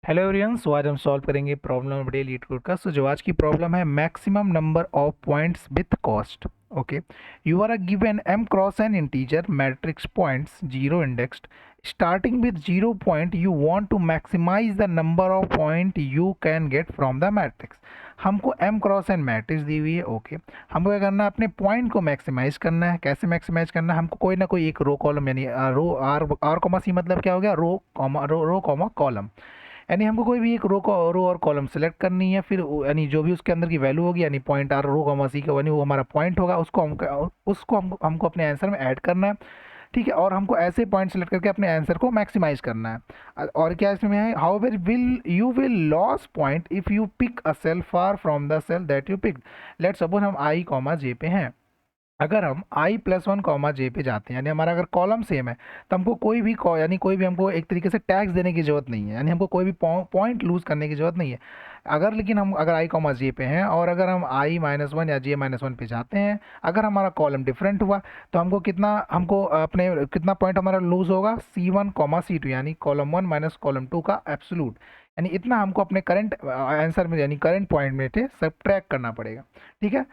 Hello everyone, सो आज हम solve करेंगे प्रॉब्लम बड़े लीड कोड का। सो जो आज की प्रॉब्लम है, maximum number of points with cost. Okay, you are given m cross n integer matrix points zero indexed starting with 0 point. You want to maximize the number of point you can get from the matrix. हमको m cross n matrix दी हुई है। Okay, हमको क्या करना है, अपने point को मैक्सिमाइज करना है। कैसे मैक्सिमाइज करना है, हमको कोई ना कोई एक रो कॉलम यानी रो आर कॉमा सी, मतलब क्या हो गया, row comma row comma column. यानी हमको कोई भी एक रो और कॉलम सेलेक्ट करनी है, फिर यानी जो भी उसके अंदर की वैल्यू होगी, यानी पॉइंट आर रो कॉमा सी का, यानी वो हमारा पॉइंट होगा, उसको हमको अपने आंसर में ऐड करना है। ठीक है, और हमको ऐसे पॉइंट सेलेक्ट करके अपने आंसर को मैक्सिमाइज करना है। और क्या इसमें है, how will lose point if you pick a cell far from the cell that you pick. Let suppose हम आई कॉमा जे पे हैं। अगर हम i plus one comma j पे जाते हैं, यानी हमारा अगर कॉलम सेम है, तो हमको यानी कोई भी हमको एक तरीके से टैक्स देने की ज़रूरत नहीं है, यानी हमको कोई भी पॉइंट लूज़ करने की ज़रूरत नहीं है। लेकिन हम अगर i कॉमा जे पे हैं, और अगर हम i माइनस वन या j माइनस वन पे जाते हैं, अगर हमारा कॉलम डिफरेंट हुआ, तो कितना पॉइंट हमारा लूज़ होगा, C1 कॉमा C2, यानी column one minus column to का एब्सोलूट। यानी इतना हमको अपने करंट आंसर में, यानी करंट पॉइंट में से सब्ट्रैक्ट करना पड़ेगा। ठीक है,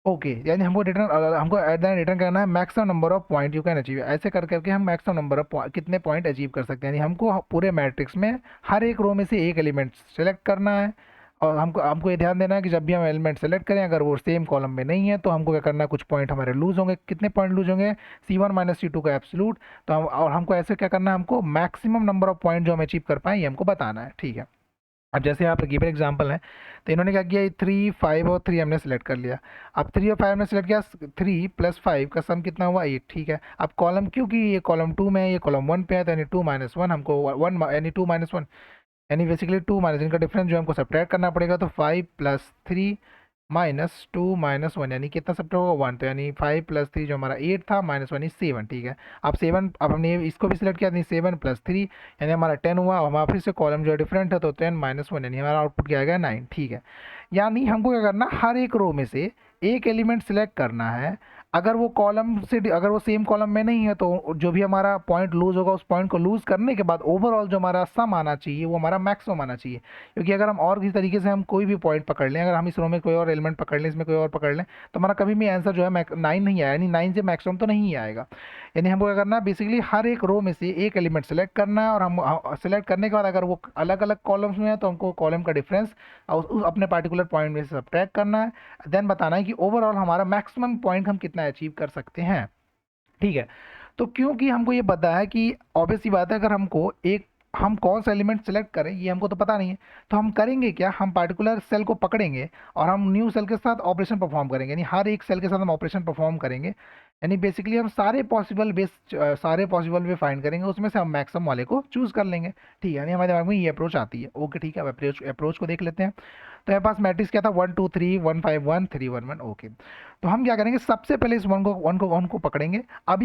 ओके, यानी हमको एट द एंड रिटर्न करना है maximum number of point you can achieve. ऐसे कर करके हम मैक्सिमम नंबर ऑफ कितने पॉइंट अचीव कर सकते हैं, यानी हमको पूरे मैट्रिक्स में हर एक रो में से एक एलिमेंट सेलेक्ट करना है। और हमको हमको ये ध्यान देना है कि जब भी हम एलिमेंट सेलेक्ट करें, अगर वो सेम कॉलम में नहीं है, तो हमको क्या करना है, कुछ पॉइंट हमारे लूज होंगे। कितने पॉइंट लूज होंगे, C1 माइनस C2 का एब्सोल्यूट। और हमको ऐसे क्या करना है, हमको मैक्सिमम नंबर ऑफ पॉइंट जो हम अचीव कर पाए, ये हमको बताना है। ठीक है, अब जैसे यहाँ पर गिवन एग्जांपल है, तो इन्होंने क्या किया, 3 5 और 3 हमने सेलेक्ट कर लिया। अब 3 और 5 हमने सेलेक्ट किया, 3 + 5 का सम कितना हुआ, 8। ठीक है, अब कॉलम, क्योंकि ये कॉलम टू में है, ये कॉलम वन पे है, तो यानी टू माइनस वन, हमको वन यानी टू माइनस वन, यानी बेसिकली टू माइनस, इनका डिफरेंस जो हमको सब्ट्रैक्ट करना पड़ेगा। तो 5 + 3 माइनस टू माइनस वन, यानी कितना सब्ट्रैक्ट होगा, वन। तो यानी 5 + 3 जो हमारा 8 था, माइनस वन इज 7। ठीक है, अब हमने इसको भी सिलेक्ट किया, 7 + 3 यानी हमारा 10 हुआ। हमारा फिर से कॉलम जो है डिफरेंट है, तो 10 माइनस वन, यानी हमारा आउटपुट क्या आएगा, 9। ठीक है, यानी हमको क्या करना, हर एक रो में से एक एलिमेंट सिलेक्ट करना है। अगर वो सेम कॉलम में नहीं है, तो जो भी हमारा पॉइंट लूज होगा, उस पॉइंट को लूज करने के बाद ओवरऑल जो हमारा सम आना चाहिए, वो हमारा मैक्सिमम आना चाहिए। क्योंकि अगर हम और किसी तरीके से हम कोई भी पॉइंट पकड़ लें, अगर हम इस रो में कोई और एलिमेंट पकड़ लें, इसमें कोई और पकड़ लें, तो हमारा कभी भी आंसर जो है 9 नहीं आया, यानी 9 से मैक्सिमम तो नहीं आएगा। यानी हमको क्या करना है, बेसिकली हर एक रो में से एक एलिमेंट सेलेक्ट करना है, और हम सेलेक्ट करने के बाद अगर वो अलग अलग कॉलम्स में है, तो हमको कॉलम का डिफरेंस अपने पार्टिकुलर पॉइंट में से सब्ट्रैक्ट करना है। देन बताना है कि ओवरऑल हमारा मैक्सिमम पॉइंट हम कितना अचीव कर सकते हैं। ठीक है, तो क्योंकि हमको ये पता है कि ऑब्वियस सी बात है, अगर हम कौन सा एलिमेंट सेलेक्ट करें, ये हमको तो पता नहीं है, तो हम करेंगे क्या, हम पार्टिकुलर सेल को पकड़ेंगे, और हम न्यू सेल के साथ ऑपरेशन परफॉर्म करेंगे, यानी हर एक सेल के साथ हम ऑपरेशन परफॉर्म करेंगे। यानी बेसिकली हम सारे पॉसिबल वे फाइंड करेंगे, उसमें से हम मैक्सिमम वाले को चूज कर लेंगे। ठीक है, यानी हमारे दिमाग में ये अप्रोच आती है। ओके, ठीक है, अब अप्रोच को देख लेते हैं। तो मेरे पास मैट्रिक्स क्या था, 1 2 3 1 5 1 3 1 1। ओके, तो हम क्या करेंगे, सबसे पहले इस वन को पकड़ेंगे। अब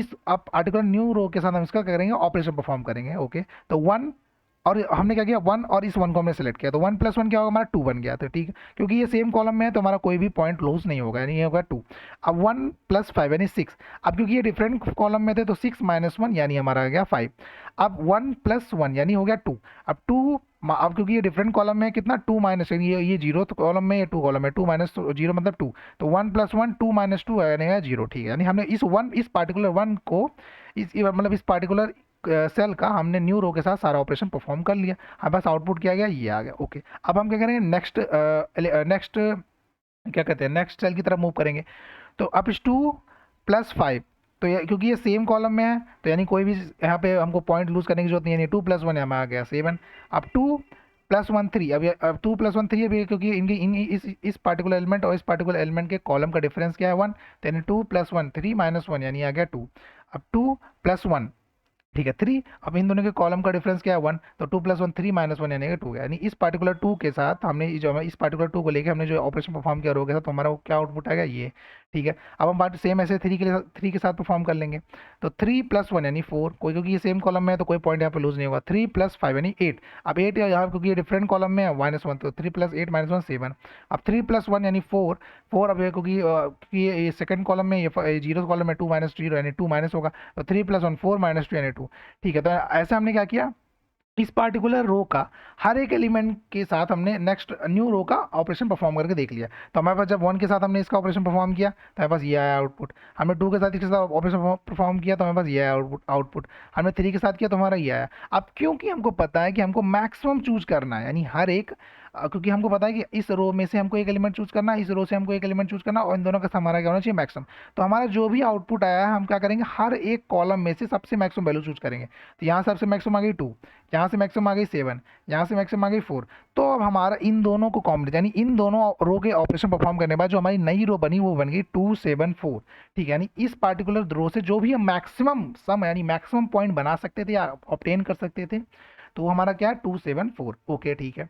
आर्टिकुलर न्यू रो के साथ हम इसका क्या करेंगे, ऑपरेशन परफॉर्म करेंगे। ओके, तो वन, और हमने क्या किया, वन और इस वन को हमने सेलेक्ट किया, तो 1 + 1 क्या होगा, हमारा 2 बन गया। तो ठीक है, क्योंकि ये सेम कॉलम में है, तो हमारा कोई भी पॉइंट लूज नहीं होगा, यानी ये होगा 2। अब 1 + 5 यानी 6। अब क्योंकि ये डिफरेंट कॉलम में थे, तो 6 - 1 यानी हमारा आ गया 5। अब 1 + 1 यानी हो गया 2। अब 2, अब क्योंकि ये डिफरेंट कॉलम में है, कितना 2 माइनस, ये जीरो तो कॉलम में, ये 2 कॉलम में, 2 माइनस जीरो मतलब 2। तो 1 + 1 2 - 2 यानी 0। ठीक है, यानी हमने इस पार्टिकुलर वन को, मतलब इस पार्टिकुलर सेल का हमने न्यू रो के साथ सारा ऑपरेशन परफॉर्म कर लिया। हमारे पास आउटपुट क्या आ गया, ये आ गया। ओके, अब हम क्या करेंगे, नेक्स्ट क्या कहते हैं, नेक्स्ट सेल की तरफ मूव करेंगे। तो अब 2 + 5, तो क्योंकि ये सेम कॉलम में है, तो यानी कोई भी यहाँ पे हमको पॉइंट लूज करने की जरूरत नहीं है, यानी 2 + 1 यहाँ में आ गया 7। अब 2 + 1 3, अब 2 + 1 3 है, क्योंकि इस पार्टिकुलर एलिमेंट और इस पार्टिकुलर एलिमेंट के कॉलम का डिफरेंस क्या है, 1। तो यानी 2 + 1 3 - 1 यानी आ गया 2। अब 2 + 1, ठीक है, 3। अब इन दोनों के कॉलम का डिफरेंस क्या है, 1। तो 2 + 1 3 - 1 यानी कि 2 है। यानी इस पार्टिकुलर 2 के साथ इस पार्टिकुलर 2 को लेके हमने जो ऑपरेशन परफॉर्म किया रो के साथ, तो हमारा वो क्या आउटपुट आएगा, ये। ठीक है, अब हम बात सेम ऐसे 3 के साथ परफॉर्म कर लेंगे। तो 3 + 1 यानी 4, कोई क्योंकि ये सेम कॉलम में है, तो कोई पॉइंट यहाँ पे लूज नहीं होगा। 3 + 5 यानी 8। अब 8 यहाँ क्योंकि ये डिफरेंट कॉलम में है, -1, तो 3 + 8 - 1 7। अब 3 + 1 यानी 4। 4 अब क्योंकि ये सेकंड कॉलम में, ये जीरो कॉलम में 2 - 0 यानी 2 माइनस होगा। तो 3 + 1 4 - 2 यानी 2। ठीक है, तो ऐसे हमने क्या किया, इस पार्टिकुलर रो का हर एक एलिमेंट के साथ हमने नेक्स्ट न्यू रो का ऑपरेशन परफॉर्म करके देख लिया। तो हमारे पास जब 1 के साथ हमने इसका ऑपरेशन परफॉर्म किया तो हमारे पास ये आया आउटपुट, हमने 2 के साथ इसके साथ ऑपरेशन परफॉर्म किया तो हमारे पास ये आया आउटपुट, हमने 3 के साथ किया तो हमारा ये आया। अब क्योंकि हमको पता है कि हमको मैक्सिमम चूज करना है, यानी हर एक क्योंकि हमको पता है कि इस रो में से हमको एक एलिमेंट चूज करना है, इस रो से हमको एक एलिमेंट चूज करना है, और इन दोनों का हमारा क्या होना चाहिए, मैक्सिमम। तो हमारा जो भी आउटपुट आया है हम क्या करेंगे, हर एक कॉलम में से सबसे मैक्सिमम वैल्यू चूज करेंगे। तो यहाँ सबसे मैक्सिमम आ गई 2, यहाँ से मैक्सिमम आ गई 7, यहाँ से मैक्सिमम आ गई 4। तो अब हमारा इन दोनों को कॉम्बिनेट यानी इन दोनों रो के ऑपरेशन परफॉर्म करने के बाद जो हमारी नई रो बनी वो बन गई 2 7 4। ठीक है, यानी इस पार्टिकुलर रो से जो भी हम मैक्सिमम सम यानी मैक्सिमम पॉइंट बना सकते थे या ऑब्टेन कर सकते थे, तो वो हमारा क्या है 2 7 4। ओके ठीक है,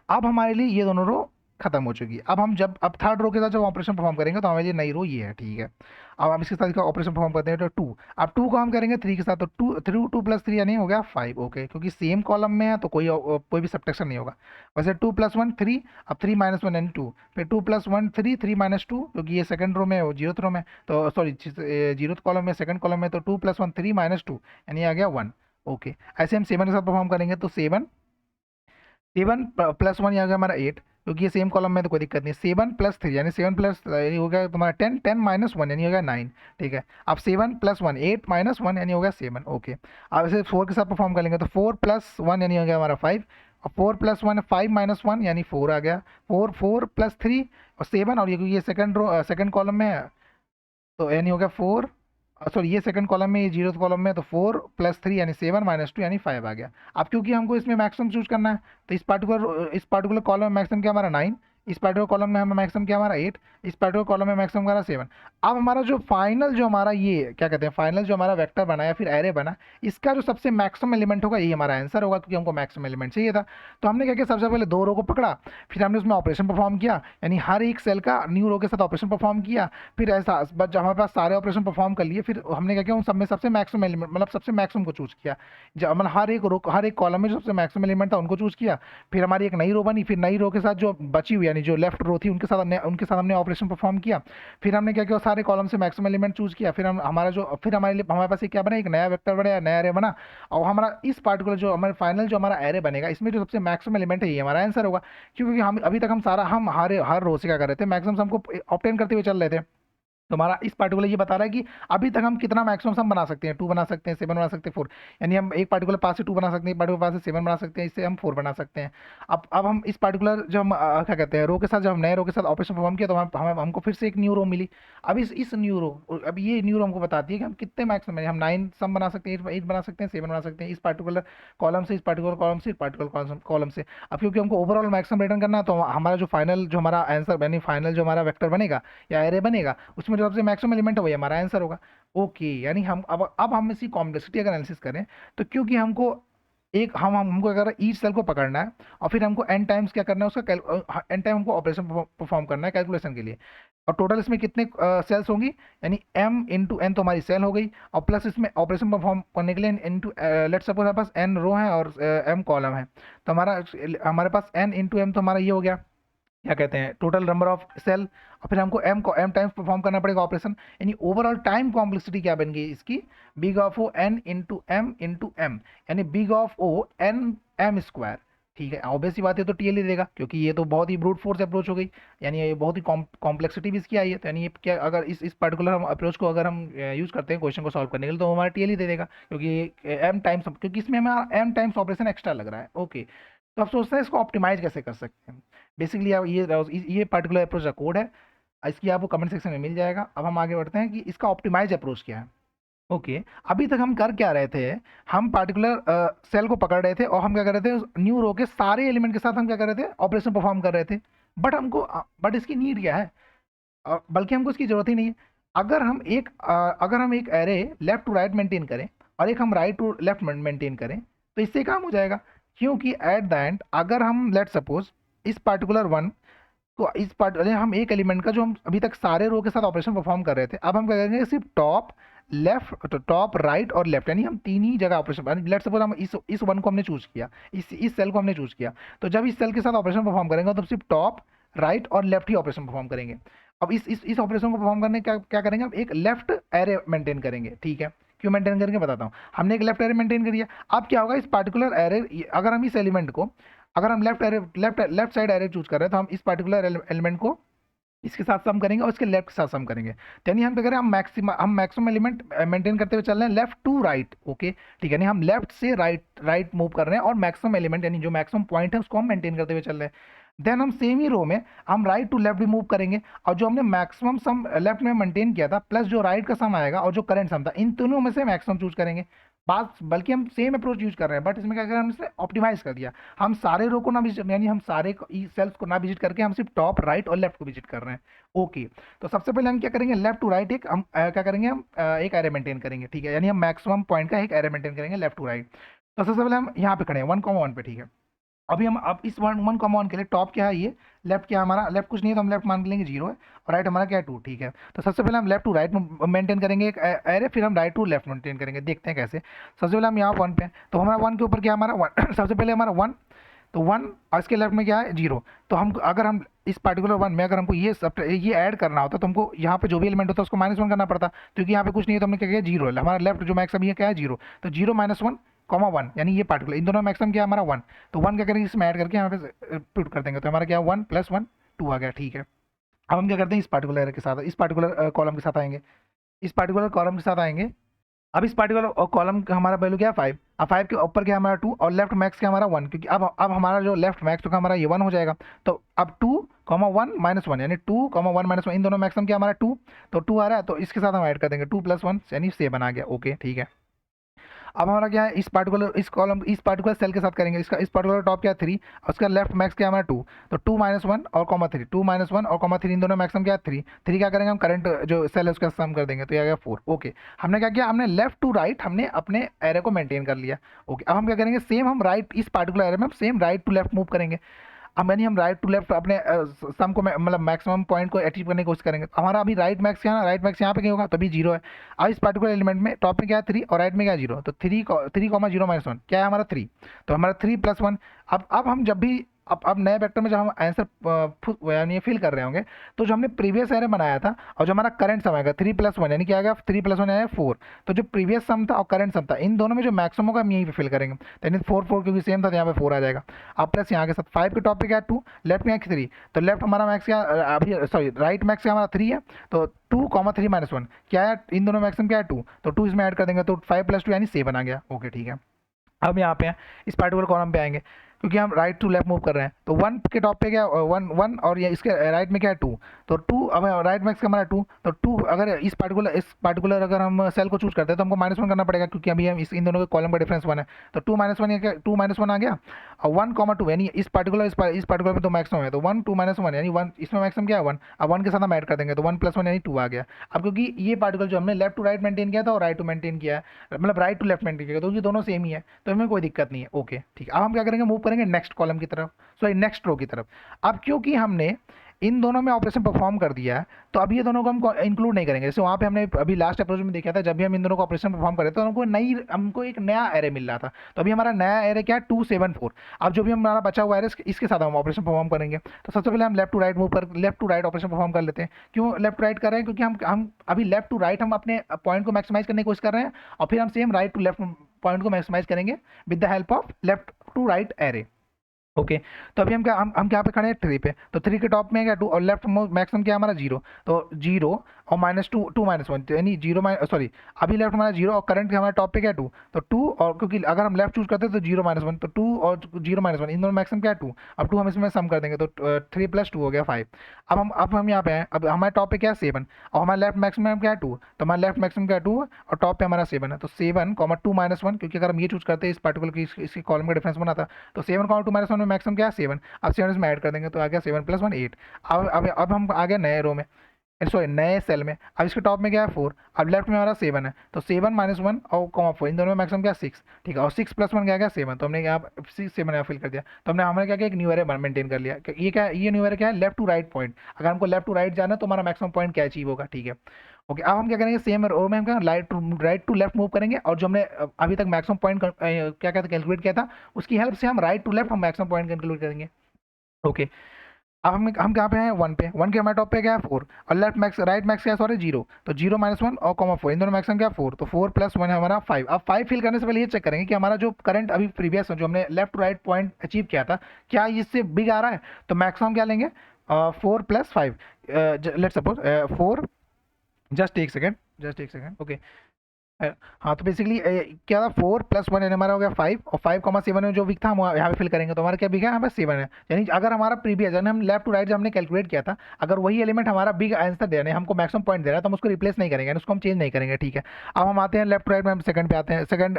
अब हमारे लिए ये दोनों रो खत्म हो चुकी है। अब हम जब अब थर्ड रो के साथ जब ऑपरेशन परफॉर्म करेंगे तो हमारे लिए नई रो ये है। ठीक है, अब हम इसके साथ इसका ऑपरेशन परफॉर्म करते हैं तो 2, अब 2 को हम करेंगे 3 के साथ, तो 2 प्लस 3 यानी हो गया 5। ओके, क्योंकि सेम कॉलम में है तो कोई भी सब्ट्रैक्शन नहीं होगा। वैसे 2 प्लस 1 3, अब 3 माइनस 1 यानी 2, फिर 2 प्लस 1 3, 3 माइनस 2, क्योंकि ये सेकंड रो में है, जीरोथ रो में, तो सॉरी जीरोथ कॉलम में, सेकंड कॉलम में, तो 2 प्लस 1 3 माइनस 2 यानी आ गया 1। ओके, ऐसे हम 7 के साथ परफॉर्म करेंगे तो 7 7 प्लस 1 यहाँ आ गया हमारा 8, क्योंकि ये सेम कॉलम में तो कोई दिक्कत नहीं। 7 प्लस 3 यानी 7 प्लस हो गया तुम्हारा 10, 10 माइनस 1 यानी हो गया 9। ठीक है, अब 7 प्लस 1 8 माइनस 1 यानी हो गया 7। ओके, अब इसे 4 के साथ परफॉर्म कर लेंगे तो 4 प्लस 1 यानी हो गया हमारा 5, और 4 प्लस 1 5 माइनस 1 यानी 4 आ गया। 4 प्लस 3 और 7, और ये क्योंकि ये सेकंड कॉलम में है तो यानी हो गया 4, सॉरी ये सेकंड कॉलम में, ये जीरो कॉलम में, तो 4 प्लस 3 यानी 7 माइनस 2 यानी 5 आ गया। अब क्योंकि हमको इसमें मैक्सिमम चूज करना है तो इस पार्टिकुलर कॉलम में मैक्सिमम क्या हमारा 9, इस पार्टिकुलर कॉलम में हमारा मैक्सिमम क्या हमारा 8, इस पार्टिकुलर कॉलम में मैक्सिमम हमारा 7। अब हमारा जो फाइनल जो हमारा ये क्या कहते हैं, फाइनल जो हमारा वेक्टर बना या फिर एरे बना, इसका जो सबसे मैक्सिमम एलिमेंट होगा ये हमारा आंसर होगा, क्योंकि हमको मैक्सिमम एलिमेंट चाहिए था। तो हमने क्या किया, सबसे पहले 2 रो को पकड़ा, फिर हमने उसमें ऑपरेशन परफॉर्म किया, यानी हर एक सेल का न्यू रो के साथ ऑपरेशन परफॉर्म किया। फिर ऐसा बस जब हमारे पास सारे ऑपरेशन परफॉर्म कर लिए, फिर हमने क्या किया, उन सब में सबसे मैक्सिमम एलिमेंट मतलब सबसे मैक्सिमम को चूज किया। जब मतलब हर एक कॉलम में जो सबसे मैक्सिमम एलिमेंट था उनको चूज किया। फिर हमारी एक नई रो बनी, फिर नई रो के साथ जो बची हुई यानी जो लेफ्ट रो थी उनके साथ हमने ऑपरेशन परफॉर्म किया। फिर हमने क्या किया, सारे कॉलम से मैक्सिमम एलिमेंट चूज किया। फिर हम हमारा जो फिर हमारे लिए हमारे पास एक क्या बना, एक नया वेक्टर बना, नया एरे बना। और हमारा इस पार्टिकुलर जो हमारे फाइनल जो हमारा एरे बनेगा, इसमें जो सबसे मैक्सिमम एलिमेंट है ये हमारा आंसर होगा। क्योंकि हम अभी तक हम सारा हम हर रो से क्या कर रहे थे, मैक्सिमम हमको ऑब्टेन करते हुए चल रहे थे। तो हमारा इस पार्टिकुलर ये बता रहा है कि अभी तक हम कितना मैक्सिमम सम बना सकते हैं, 2 बना सकते हैं, 7 बना सकते हैं, 4। यानी हम एक पार्टिकुलर पास से 2 बना सकते हैं, एक पार्टिकुलर पास से 7 बना सकते हैं, इससे हम 4 बना सकते हैं। अब हम इस पार्टिकुलर जो हम क्या कहते हैं रो के साथ, जब हम नए रो के साथ ऑपरेशन परफॉर्म किया तो हमको फिर से एक न्यू रो मिली। अब इस न्यू रो, अब ये न्यू रो हमको बताती है कि हम कितने मैक्सिमम है, हम 9 सम बना सकते हैं, 8 बना सकते हैं, 7 बना सकते हैं, इस पार्टिकुलर कॉलम से, इस पार्टिकुलर कॉलम से, इस पार्टिकुलर कॉलम से। अब क्योंकि हमको ओवरऑल मैक्सिमम रिटर्न करना है तो हमारा जो फाइनल जो हमारा आंसर यानी फाइनल जो हमारा वेक्टर बनेगा या एरे बनेगा, उसमें जो सबसे मैक्सिमम एलिमेंट है वही हमारा आंसर होगा। ओके, यानी हम अब हम इसी कॉम्प्लेक्सिटी अगर एनालिसिस करें तो क्योंकि हमको एक हमको अगर ईच सेल को पकड़ना है और फिर हमको एन टाइम्स क्या करना है, उसका एन टाइम हमको ऑपरेशन परफॉर्म करना है कैलकुलेशन के लिए। और टोटल इसमें कितने सेल्स होंगी, यानी m इंटू एन तो हमारी सेल हो गई, और प्लस इसमें ऑपरेशन परफॉर्म करने के लिए इंटू लेट सपोज हमारे पास n रो है और m कॉलम है, तो हमारे पास n इंटू एम तो हमारा ये हो गया क्या कहते हैं टोटल नंबर ऑफ सेल। और फिर हमको m टाइम्स परफॉर्म करना पड़ेगा ऑपरेशन, यानी ओवरऑल टाइम कॉम्प्लेक्सिटी क्या बन गई इसकी, big of O n into m, यानी big of O n m square. ठीक है, ऑब्वियस सी बात है तो टीएल ही देगा, क्योंकि ये तो बहुत ही ब्रूट फोर्स अप्रोच हो गई, यानी ये बहुत ही कॉम्प्लेक्सिटी भी इसकी आई है। तो यानी ये क्या, अगर इस पर्टिकुलर हम अप्रोच को अगर हम यूज़ करते हैं क्वेश्चन को सॉल्व करने के लिए तो हमारा टीएल ही दे देगा, क्योंकि एम टाइम्स, क्योंकि इसमें हमारा एम टाइम्स ऑपरेशन एक्स्ट्रा लग रहा है। ओके, तो अब सोचते हैं इसको ऑप्टिमाइज कैसे कर सकते हैं। बेसिकली आप ये पर्टिकुलर अप्रोच का कोड है, इसकी आपको कमेंट सेक्शन में मिल जाएगा। अब हम आगे बढ़ते हैं कि इसका ऑप्टिमाइज अप्रोच क्या है। ओके, अभी तक हम कर क्या रहे थे, हम पार्टिकुलर सेल को पकड़ रहे थे और हम क्या कर रहे थे, न्यू रो के सारे एलिमेंट के साथ हम क्या कर रहे थे, ऑपरेशन परफॉर्म कर रहे थे। बट इसकी नीड क्या है, बल्कि हमको इसकी जरूरत ही नहीं है। अगर हम एक array left to right maintain करें और एक हम राइट टू लेफ्ट मेंटेन करें तो इससे काम हो जाएगा। क्योंकि एट द एंड अगर हम लेट सपोज इस पार्टिकुलर वन तो हम एक एलिमेंट का जो हम अभी तक सारे रो के साथ ऑपरेशन परफॉर्म कर रहे थे, अब हम क्या करेंगे, सिर्फ टॉप राइट और लेफ्ट, यानी हम तीन ही जगह ऑपरेशन, लेट सपोज हम इस वन को हमने चूज किया, इस सेल को हमने चूज किया, तो जब इस सेल के साथ ऑपरेशन परफॉर्म करेंगे तो सिर्फ टॉप राइट और लेफ्ट ही ऑपरेशन परफॉर्म करेंगे। अब इस ऑपरेशन को परफॉर्म करने क्या क्या करेंगे, अब एक लेफ्ट एरे मेंटेन करेंगे। ठीक है, क्यों मेंटेन करेंगे बताता हूँ। हमने एक लेफ्ट एरे मेंटेन करिए, अब क्या होगा इस पार्टिकुलर एरे, अगर हम इस एलिमेंट को, अगर हम लेफ्ट साइड एरे चूज कर रहे हैं तो हम इस पार्टिकुलर एलिमेंट को इसके साथ सम करेंगे और इसके लेफ्ट के साथ सम करेंगे। तो यानी हम क्या करें, हम मैक्सिमम एलिमेंट मेंटेन करते हुए चल रहे हैं लेफ्ट टू राइट। ओके ठीक है, यानी हम लेफ्ट से राइट मूव कर रहे हैं और मैक्सिमम एलिमेंट यानी जो मैक्सिमम पॉइंट है उसको हम मेंटेन करते हुए चल रहे हैं। देन हम सेम ही रो में हम राइट टू लेफ्ट भी मूव करेंगे और जो हमने मैक्सिमम सम लेफ्ट में मेंटेन किया था प्लस जो राइट का सम आएगा और जो करंट सम था, इन दोनों में से मैक्सिमम चूज करेंगे। बात बल्कि हम सेम अप्रोच यूज कर रहे हैं बट इसमें क्या करें, हमने ऑप्टिमाइज कर दिया। हम सारे रो को ना विजिट, यानी हम सारे सेल्स को ना विजिट करके हम सिर्फ टॉप राइट और लेफ्ट को विजिट कर रहे हैं। ओके तो सबसे पहले हम क्या करेंगे, लेफ्ट टू राइट एक हम क्या करेंगे, हम एक एरे मेंटेन करेंगे। ठीक है, यानी हम मैक्सिमम पॉइंट का एक एरे मेंटेन करेंगे लेफ्ट टू राइट। तो सबसे पहले हम यहाँ पे खड़े हैं 1,1 पे। ठीक है, अभी हम अब इस 1,1 के लिए टॉप क्या है, ये लेफ्ट क्या है हमारा, लेफ्ट कुछ नहीं है तो हम लेफ्ट मान लेंगे 0 है और राइट हमारा क्या है 2। ठीक है, तो सबसे पहले हम लेफ्ट टू राइट मेंटेन करेंगे एक एरे, फिर हम राइट टू लेफ्ट मेंटेन करेंगे, देखते हैं कैसे। सबसे पहले हम यहाँ 1 पे हैं तो हमारा 1 के ऊपर क्या है हमारा 1 सबसे पहले हमारा 1, तो 1 और इसके लेफ्ट में क्या है 0। तो हम अगर हम इस पार्टिकुलर 1 में अगर हमको ये ऐड करना होता तो हमको यहाँ पे जो भी एलिमेंट होता है उसको -1 करना पड़ता, क्योंकि यहाँ पे कुछ नहीं है तो हमने क्या किया 0 है, हमारा लेफ्ट जो मैक्सिमम ये क्या है 0, तो 0 -1 1 यानी ये पार्टिकुलर इन दोनों मैक्सिमम क्या है हमारा 1। तो 1 क्या करेंगे इसमें ऐड करके यहाँ पे पुट कर देंगे तो हमारा क्या 1 + 1 2 आ गया। ठीक है, अब हम क्या करते हैं इस पार्टिकुलर के साथ, इस पार्टिकुलर कॉलम के साथ आएंगे, इस पार्टिकुलर कॉलम के साथ आएंगे। अब इस पार्टिकुलर कॉलम का हमारा वैल्यू क्या है 5, अब 5 के ऊपर क्या हमारा 2 और लेफ्ट मैक्स क्या हमारा 1, क्योंकि अब हमारा जो लेफ्ट मैक्स का हमारा ये 1 हो जाएगा। तो अब 2, 1 -1 यानी 2, 1 -1 इन दोनों मैक्सिमम क्या हमारा 2, तो 2 आ रहा है तो इसके साथ हम ऐड कर देंगे 2 + 1 यानी 7 आ गया। ओके ठीक है, अब हमारा क्या है इस पार्टिकुलर सेल के साथ करेंगे, इसका इस पार्टिकुलर टॉप क्या है 3 और उसका लेफ्ट मैक्स क्या है हमारा 2, तो 2 -1 और 3, 2 -1 और 3 इन दोनों मैक्सिमम क्या है 3 क्या करेंगे हम करंट जो सेल है उसका सम कर देंगे तो ये आ गया 4। ओके, हमने क्या किया, हमने लेफ्ट टू राइट हमने अपने एरे को मेंटेन कर लिया। ओके, अब हम क्या करेंगे सेम हम राइट इस पार्टिकुलर एरे में हम same right to left move करेंगे। अब यानी हम राइट टू लेफ्ट अपने सम को मतलब मैक्सिमम पॉइंट को अचीव करने की कोशिश करेंगे। तो हमारा अभी राइट मैक्स क्या है, राइट मैक्स यहाँ पे क्या होगा तो अभी 0 है। अब इस पर्टिकुलर एलिमेंट में टॉप में क्या है 3 और राइट में क्या है 0, तो 3 0 -1 क्या है हमारा 3, तो हमारा 3 + 1। अब हम जब भी अब नए वेक्टर में जब हम आंसर यानी फिल कर रहे होंगे तो जो हमने प्रीवियस एरे बनाया था और जो हमारा करंट सम आएगा 3 + 1 यानी क्या आएगा 3 + 1 आया 4, तो जो प्रीवियस सम था और करंट सम था इन दोनों में जो मैक्सिमम होगा हम यहीं पे फिल करेंगे, तो यानी 4 4 क्योंकि सेम था तो यहाँ पे 4 आ जाएगा। अब प्लस यहाँ के साथ 5 के टॉप पे क्या है 2, लेफ्ट में 3, तो लेफ्ट हमारा मैक्स क्या अभी सॉरी राइट मैक्स क्या हमारा 3 है, तो 2, 3 -1 क्या है इन दोनों मैक्सिमम क्या है 2, तो 2 इसमें ऐड कर देंगे तो 5 + 2 यानी 7 आ गया। ओके ठीक है, अब यहाँ पे इस पार्टिकुलर कॉलम पे आएंगे क्योंकि हम राइट टू लेफ्ट मूव कर रहे हैं, तो 1 के टॉप पे क्या 1 और ये इसके राइट में क्या है 2, तो 2 अब राइट मैक्स का हमारा 2, तो 2 अगर इस पार्टिकुलर अगर हम सेल को चूज करते हैं तो हमको -1 करना पड़ेगा क्योंकि अभी हम इन दोनों के कॉलम का डिफरेंस 1 है, तो 2 -1 क्या 2 -1 आ गया और 1, 2 यानी इस पार्टिकुलर में तो मैक्सिमम है तो 1 2 -1 यानी 1 इसमें मैक्सिमम क्या है 1, अब 1 के साथ हम ऐड कर देंगे तो 1 + 1 यानी 2 आ गया। अब क्योंकि ये पार्टिकुलर जो हमने लेफ्ट टू राइट मेंटेन किया था और राइट टू मेंटेन किया है मतलब राइट टू लेफ्ट मेंटेन किया तो ये दोनों सेम ही है तो हमें कोई दिक्कत नहीं है। ओके ठीक है, अब हम क्या करेंगे मूव करेंगे नेक्स्ट कॉलम की तरफ, सॉरी नेक्स्ट रो की तरफ। अब क्योंकि हमने इन दोनों में ऑपरेशन परफॉर्म कर दिया है तो अभी ये दोनों को हम इंक्लूड नहीं करेंगे, जैसे वहाँ पे हमने अभी लास्ट अप्रोच में देखा था जब भी हम इन दोनों को ऑपरेशन परफॉर्म कर रहे थे तो हमको एक नया एरे मिल रहा था, तो अभी हमारा नया एरे क्या है 2 7 4। अब जो भी हमारा बचा हुआ एरे इसके साथ हम ऑपरेशन परफॉर्म करेंगे, तो सबसे पहले हम left to right operation perform कर लेते हैं। क्यों लेफ्ट टू राइट कर रहे हैं, क्योंकि हम अभी लेफ्ट टू राइट हम अपने पॉइंट को मैक्सिमाइज करने की कोशिश कर रहे हैं और फिर हम same right to left point को मैक्सिमाइज करेंगे with the help of left to right array. Okay तो अभी हम क्या पे खड़े हैं 3 पे, तो 3 के टॉप में क्या 2 और लेफ्ट मैक्सिमम क्या है हमारा 0, तो 0 और -2 2 -1 तो यानी 0 सॉरी अभी लेफ्ट हमारा 0 और करंट हमारे टॉप पे क्या 2, तो 2 और क्योंकि अगर हम लेफ्ट चूज करते हैं तो 0 -1 तो 2 और 0 -1 इन दोनों मैक्सिमम क्या है 2, अब 2 हम इसमें सम कर देंगे तो 3 + 2 हो गया 5। अब हम यहाँ पे हैं, अब हमारे टॉप पे क्या है 7 और हमारा लेफ्ट मैक्सिमम क्या है 2, तो हमारा लेफ्ट मैक्सिमम क्या है 2 और टॉप पे हमारा 7 है, तो 7, 2 -1 क्योंकि अगर हम ये चूज करते हैं इस पार्टिकुलर की इसके कॉलम का डिफरेंस बना था तो 7, 2 -1 में मैक्सिमम क्या है 7, अब 7 इसमें ऐड कर देंगे तो आ गया 7 + 1 8। अब हम आ गए नए रो में, सॉरी नए सेल में। अब इसके टॉप में क्या है 4, अब लेफ्ट में हमारा 7 है तो 7 -1 और 4 इन दोनों में मैक्सिमम क्या 6, ठीक है, और 6 + 1 क्या गया 7, तो हमने यहाँ 6 7 यहाँ फिल कर दिया, तो हमने क्या किया एक न्यू एरे मेंटेन कर लिया। ये न्यू एरे क्या है लेफ्ट टू राइट पॉइंट, अगर हमको लेफ्ट टू राइट जाना है तो हमारा मैक्सिमम पॉइंट क्या अचीव होगा। ठीक है, ओके, अब हम क्या करेंगे सेम रो में हम क्या राइट टू लेफ्ट मूव करेंगे और जो हमने अभी तक मैक्सिमम पॉइंट क्या कहते कैलकुलेट किया था उसकी हेल्प से हम राइट टू लेफ्ट हम मैक्सिमम पॉइंट कैलकुलेट करेंगे। ओके अब हम कहाँ पे हैं, 1 पे, 1 के हमारे टॉप पे क्या है 4, और लेफ्ट मैक्स राइट मैक्स क्या है सॉरी 0, तो 0 -1 और कॉमा 4, इन दोनों मैक्सिमम क्या 4, तो 4 + 1 है हमारा 5। अब 5 फिल करने से पहले ये चेक करेंगे कि हमारा जो करंट अभी प्रीवियस जो हमने left to right point achieve किया था क्या इससे बिग आ रहा है, तो मैक्सिमम क्या लेंगे 4 + 5, लेट्स सपोज 4, जस्ट एक सेकेंड ओके। हाँ तो बेसिकली क्या था 4 + 1 यानी हमारा हो गया 5, और 5,7 में जो वीक था हम यहाँ पे फिल करेंगे तो हमारा क्या बिग है यहाँ पे 7 है। यानी अगर हमारा प्रीवियस यानी हम लेफ्ट टू राइट जब हमने कैलकुलेट किया था, अगर वही एलिमेंट हमारा बिग आंसर दे रहे हैं, हमको मैक्सिमम पॉइंट दे रहा है, तो हम उसको रिप्लेस नहीं करेंगे, यानी उसको हम चेंज नहीं करेंगे, ठीक है। अब हम आते हैं लेफ्ट टू राइट में, हम सेकंड पे आते हैं, सेकंड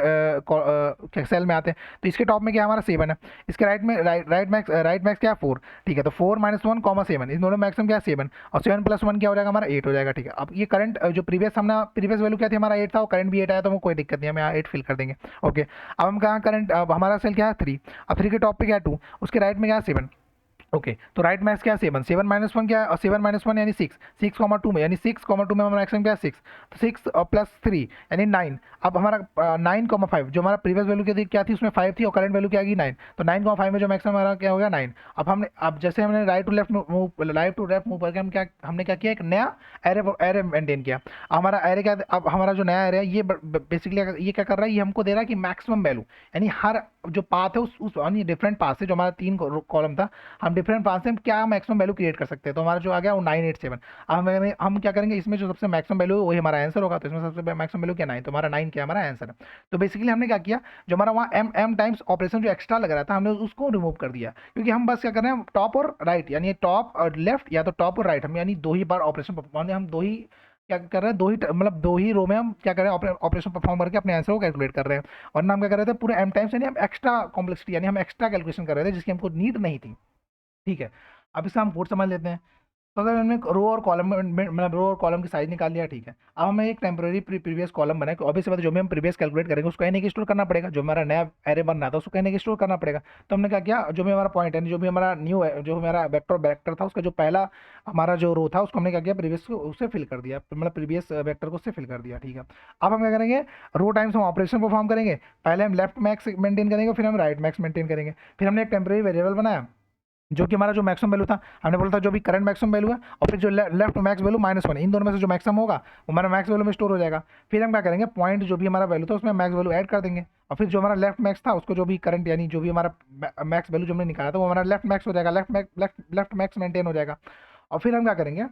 सेल में आते हैं, तो इसके टॉप में क्या हमारा 7 है, इसके राइट में राइट मैक्स क्या है 4, ठीक है, तो 4 -1 कॉमा 7, इन दोनों मैक्सिमम क्या है 7, और 7 + 1 क्या हो जाएगा हमारा 8 हो जाएगा, ठीक है। अब ये करंट जो प्रीवियस वैल्यू क्या थी हमारा 8 था, वो करंट भी 8 आया, तो वो कोई दिक्कत नहीं, हम यहाँ 8 फिल कर देंगे, ओके। अब हम कहाँ करंट, अब हमारा सेल क्या है 3, अब 3 के टॉप पे क्या है 2, उसके राइट में क्या है 7, ओके, तो राइट मैक्स क्या है 7, 7 -1 क्या है, और 7 -1 यानी 6, 6,2 में, यानी 6,2 में हमारा मैक्सिमम क्या है 6, तो 6 + 3 यानी 9। अब हमारा 9,5 जो हमारा प्रीवियस वैल्यू क्या थी उसमें 5 थी, और करंट वैल्यू क्या आएगी 9, तो 9,5 में जो मैक्सिमम हमारा क्या हो गया 9। अब जैसे हमने राइट टू लेफ्ट मूव करके हमने क्या किया, एक नया एरे मेंटेन किया। हमारा एरे क्या, अब हमारा जो नया एरे है ये बेसिकली ये क्या कर रहा है, ये हमको दे रहा है कि मैक्सिमम वैल्यू, यानी हर जो पाथ है उस यानी डिफरेंट पाथ से, जो हमारा 3 कॉलम था, हम डिफरेंट पाथ से हम क्या मैक्सिमम वैल्यू क्रिएट कर सकते हैं, तो हमारा जो आ गया वो 987। अब हम क्या करेंगे, इसमें जो सबसे मैक्सिमम वैल्यू है वही हमारा आंसर होगा, तो इसमें सबसे मैक्सिमम वैल्यू क्या 9, तो हमारा 9 क्या हमारा आंसर है। तो बेसिकली हमने क्या किया, जो हमारा वहाँ एम टाइम्स ऑपरेशन जो एक्स्ट्रा लग रहा था हमने उसको रिमूव कर दिया, क्योंकि हम बस क्या कर रहे हैं टॉप और राइट, यानी टॉप और लेफ्ट या तो टॉप और राइट, हम यानी 2 ही बार ऑपरेशन परफॉर्म, हम 2 ही क्या कर रहे हैं, 2 ही मतलब 2 ही रो में हम क्या कर रहे हैं ऑपरेशन परफॉर्म करके अपने आंसर को कैलकुलेट कर रहे हैं। वरना हम क्या कर रहे थे पूरे एम टाइम्स, यानी हम एक्स्ट्रा कॉम्प्लेक्सिटी यानी हम एक्स्ट्रा कैलकुलेशन कर रहे थे जिसकी हमको नीड नहीं थी, ठीक है। अब इसका हम कोड समझ लेते हैं। तो अगर हमने रो और कॉलम मतलब रो और कॉलम की साइज निकाल लिया, ठीक है। अब हमें एक टेम्पररी प्रीवियस कॉलम बनाए, ऑब्वियसली बात है, जो भी हम प्रीवियस कैलकुलेट करेंगे उसको कहीं ना कहीं स्टोर करना पड़ेगा, जो हमारा नया एरे बन रहा था उसको कहीं ना कहीं स्टोर करना पड़ेगा। तो हमने क्या किया, जो भी हमारा पॉइंट है, जो भी हमारा न्यू है, जो हमारा वेक्टर था, उसका जो पहला हमारा जो रो था उसको हमने क्या किया, प्रीवियस को उससे फिल कर दिया, मतलब प्रीवियस वेक्टर को उससे फिल कर दिया, ठीक है। अब हम क्या करेंगे, रो टाइम्स हम ऑपरेशन परफॉर्म करेंगे, पहले हम लेफ्ट मैक्स मेंटेन करेंगे, फिर हम राइट मैक्स मेंटेन करेंगे। फिर हमने एक टेम्पररी वेरिएबल बनाया जो कि हमारा जो मैक्सिमम वैल्यू था, हमने बोला था जो भी करंट मैक्सिमम वैल्यू है, और फिर जो लेफ्ट मैक्स वैल्यू -1, इन दोनों में से जो मैक्सिमम होगा वो हमारा मैक्स वैल्यू में स्टोर हो जाएगा। फिर हम क्या करेंगे, पॉइंट जो भी हमारा वैल्यू था उसमें मैक्स वैल्यू ऐड कर देंगे, और फिर जो हमारा लेफ्ट मैक्स था उसको जो भी करंट यानी जो भी हमारा मैक्स वैल्यू जो हमने निकाला था वो हमारा लेफ्ट मैक्स हो जाएगा, लेफ्ट मैक्स मेंटेन हो जाएगा। और फिर हम क्या करेंगे,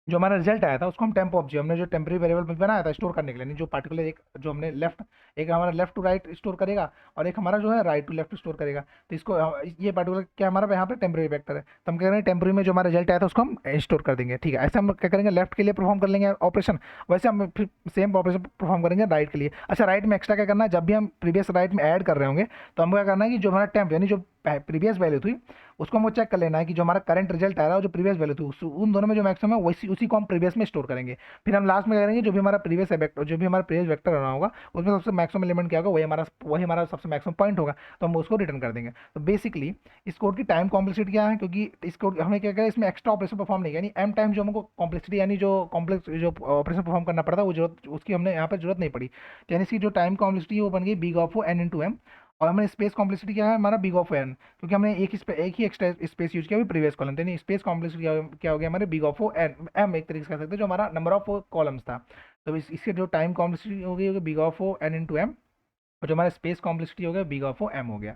जो हमारा रिजल्ट आया था उसको हम टेम्प ऑफ जी हमने जो टेम्परेरी वेरिएबल बनाया था स्टोर करने के लिए, नहीं जो पार्टिकुलर एक जो हमने लेफ्ट एक हमारा लेफ्ट टू राइट स्टोर करेगा, और एक हमारा जो है राइट टू लेफ्ट स्टोर करेगा, तो इसको ये पार्टिकुलर क्या हमारा यहाँ पे टेम्परेरी वेक्टर है, तो हम कह रहे हैं टेम्परेरी में जो हमारा रिजल्ट आया था उसको हम स्टोर कर देंगे, ठीक है। ऐसे हम क्या करेंगे, लेफ्ट के लिए परफॉर्म कर लेंगे ऑपरेशन, वैसे हम फिर सेम ऑपरेशन परफॉर्म करेंगे राइट के लिए। अच्छा, राइट में एक्स्ट्रा क्या करना है, जब भी हम प्रीवियस राइट में ऐड कर रहे होंगे तो हमको क्या करना है कि जो हमारा टेम्प यानी जो प्रीवियस वैल्यू थी उसको हमको चेक कर लेना है कि जो हमारा करंट रिजल्ट आ रहा है जो प्रीवियस वैल्यू थी उन दोनों में जो मैक्सिमम है वैसी उसी को हम प्रीवियस में स्टोर करेंगे। फिर हम लास्ट में करेंगे जो भी हमारा प्रीवियस वेक्टर जो भी हमारा प्रीवियस वेक्टर रहा होगा उसमें सबसे मैक्सिमम एलिमेंट क्या होगा वही हमारा सबसे मैक्सिमम पॉइंट होगा, तो हम उसको रिटर्न कर देंगे। तो बेसिकली इस कोड की टाइम कॉम्प्लेक्सिटी क्या है, क्योंकि इस कोड हमें क्या करें इसमें एक्स्ट्रा ऑपरेशन परफॉर्म नहीं, यानी एम टाइम जो हमको कॉम्प्लेक्सिटी यानी जो कॉम्प्लेक्स जो ऑपरेशन परफॉर्म करना पड़ता है वो जरूरत उसकी हमने यहाँ पर जरूरत नहीं पड़ी, यानी इसकी जो टाइम कॉम्प्लेक्सिटी वो बन गई big of n into m. और हमने स्पेस कॉम्प्लेक्सिटी क्या है हमारा बिग ऑफ एन, क्योंकि हमने एक ही एक्स्ट्रा स्पेस यूज किया भी प्रीवियस कॉलम, यानी स्पेस कॉम्प्लेक्सिटी क्या हो गया हमारे बिग ऑफ एन एम, एक तरीके से कह सकते हैं जो हमारा नंबर ऑफ कॉलम्स था। तो इसके जो टाइम कॉम्प्लेक्सिटी हो गई big of n into m, और जो हमारा स्पेस कॉम्प्लेक्सिटी हो गया बिग ऑफ एम हो गया।